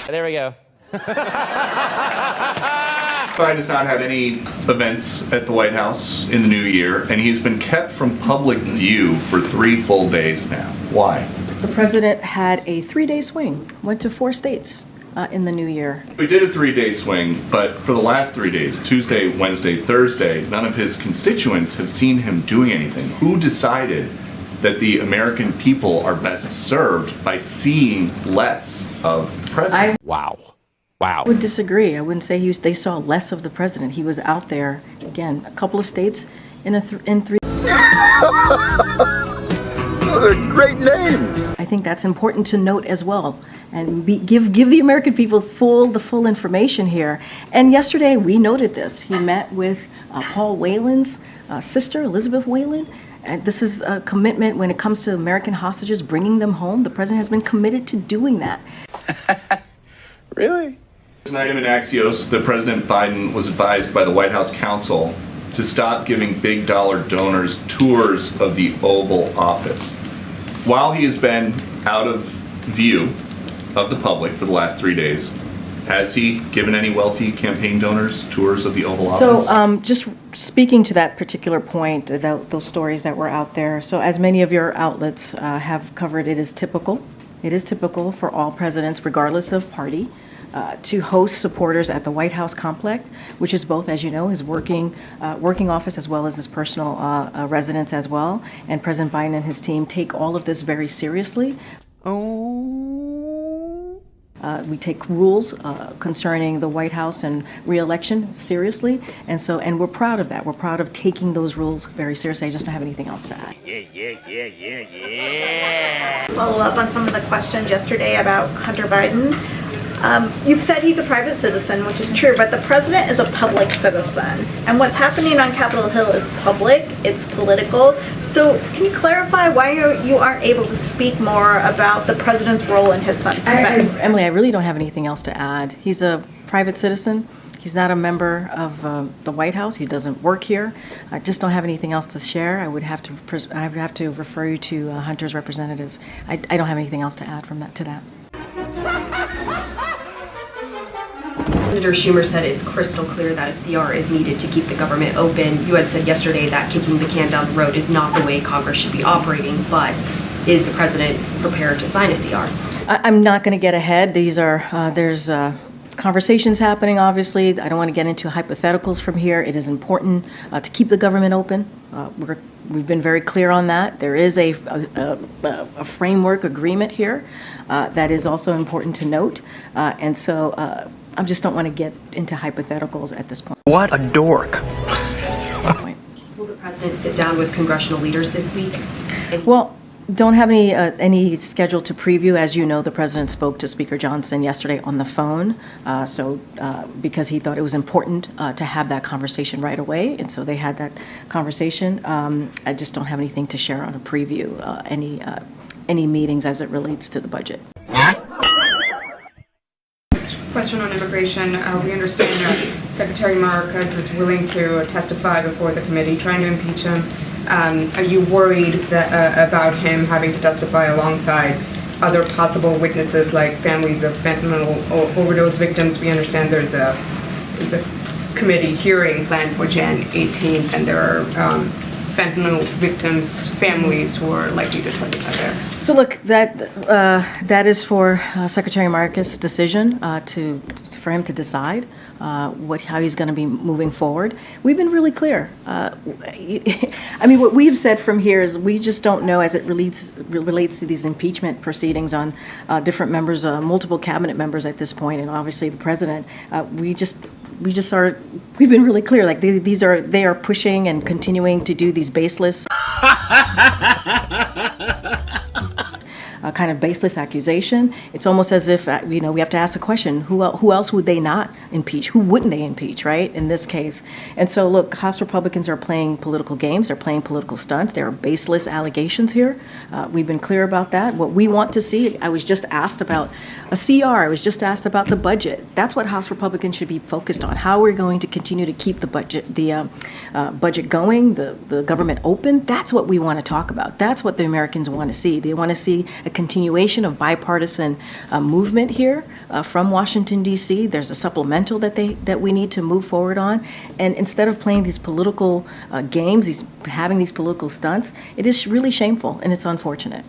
There we go. Biden does not have any events at the White House in the new year, and he's been kept from public view for 3 full days now. Why? The president had a 3-day swing, went to 4 states in the new year. We did a 3-day swing, but for the last 3 days, Tuesday, Wednesday, Thursday, none of his constituents have seen him doing anything. Who decided that the American people are best served by seeing less of the president? Wow. I would disagree. I wouldn't say they saw less of the president. He was out there, again, a couple of states in 3. Those are great names. I think that's important to note as well, and give the American people the full information here. And yesterday we noted this. He met with Paul Whelan's sister, Elizabeth Whelan. And this is a commitment when it comes to American hostages, bringing them home. The president has been committed to doing that. Really? An item in Axios that President Biden was advised by the White House counsel to stop giving big dollar donors tours of the Oval Office. While he has been out of view of the public for the last 3 days, has he given any wealthy campaign donors tours of the Oval Office? So just speaking to that particular point, those stories that were out there, so as many of your outlets have covered, it is typical for all presidents, regardless of party, to host supporters at the White House complex, which is both, as you know, his working office as well as his personal residence as well. And President Biden and his team take all of this very seriously. We take rules concerning the White House and re-election seriously, and we're proud of that. We're proud of taking those rules very seriously. I just don't have anything else to add. Follow up on some of the questions yesterday about Hunter Biden. You've said he's a private citizen, which is true, but the president is a public citizen. And what's happening on Capitol Hill is public, it's political. So can you clarify why you aren't able to speak more about the president's role in his son's defense? Emily, I really don't have anything else to add. He's a private citizen. He's not a member of the White House. He doesn't work here. I just don't have anything else to share. I would have to refer you to Hunter's representative. I don't have anything else to add to that. Senator Schumer said it's crystal clear that a CR is needed to keep the government open. You had said yesterday that kicking the can down the road is not the way Congress should be operating, but is the president prepared to sign a CR? I'm not going to get ahead. There's conversations happening, obviously. I don't want to get into hypotheticals from here. It is important to keep the government open. We've been very clear on that. There is a framework agreement here that is also important to note. And so I just don't want to get into hypotheticals at this point. What a dork. Will the president sit down with congressional leaders this week? Well, don't have any schedule to preview. As you know, the president spoke to Speaker Johnson yesterday on the phone, because he thought it was important to have that conversation right away, and so they had that conversation. I just don't have anything to share on a preview, any meetings as it relates to the budget. Question on immigration. We understand that Secretary Marcus is willing to testify before the committee, trying to impeach him. Are you worried about him having to testify alongside other possible witnesses like families of fentanyl overdose victims? We understand there's a committee hearing planned for Jan 18th, and there are fentanyl victims' families who are likely to testify there. So look, that is for Secretary Marcus' decision for him to decide how he's going to be moving forward. We've been really clear. I mean, what we've said from here is we just don't know as it relates to these impeachment proceedings on different members, multiple cabinet members at this point, and obviously the president. We've been really clear. Like they are pushing and continuing to do these baseless. Kind of baseless accusation. It's almost as if we have to ask the question: who else would they not impeach? Who wouldn't they impeach? Right? In this case, and so look, House Republicans are playing political games. They're playing political stunts. There are baseless allegations here. We've been clear about that. What we want to see. I was just asked about a CR. I was just asked about the budget. That's what House Republicans should be focused on. How we're going to continue to keep the budget going, the government open. That's what we want to talk about. That's what the Americans want to see. They want to see a continuation of bipartisan movement here from Washington, D.C. There's a supplemental that we need to move forward on. And instead of playing these political games, having these political stunts, it is really shameful and it's unfortunate.